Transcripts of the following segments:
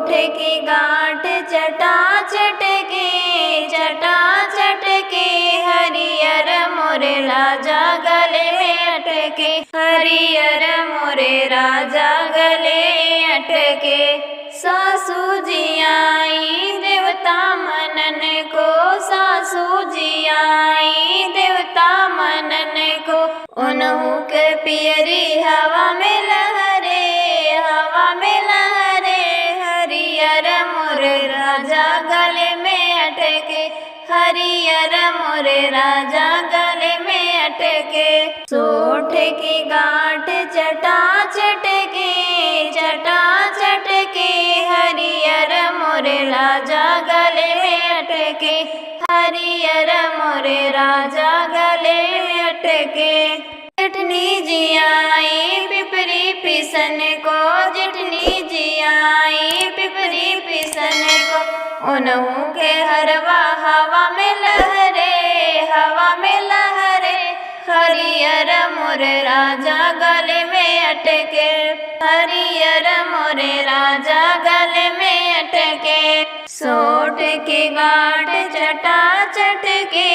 सोठ की गांठ चटा चटके हरियर मोरे राजा गले में अटके हरियर मोरे राजा गले अटके। सासू जी आई देवता मनन को सासू जी आई देवता मनन को उन्हू के पियरी हवा में लहरे हरियर मोरे राजा गले में अटके हरियर मोरे राजा गले में अटके। सोठ की गांठ चटा चटके हरियर मोरे राजा गले में अटके हरियर मोरे राजा गले में अटके। जटनी जी आई पिपरी पिसन को जटनी जी आई पिपरी पिसन को उन्हू के हरवा हवा में लहरे हरियर मोरे राजा गले में अटके हरियर मोरे राजा गले में अटके। सोठ की गांठ चटा चटके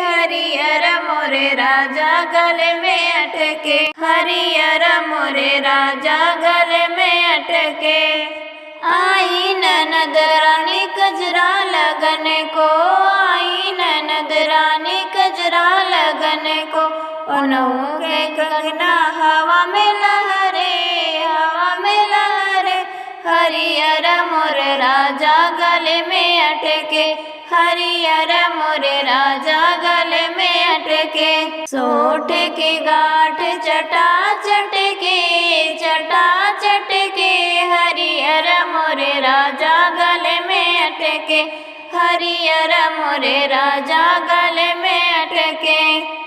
हरियर मोरे राजा गले में अटके हरियर मोरे राजा गले में अटके। आई ननद रानी कजरा लगन को आई ननद रानी कजरा लगन को उन्हू के कंगना हवा में लहरे हरियर मोरे राजा गले में अटके हरियर मोरे राजा गले में अटके। सोठ की गांठ चटा चटके हरियर मोरे राजा गले में अटके हरियर मोरे राजा गले में अटके।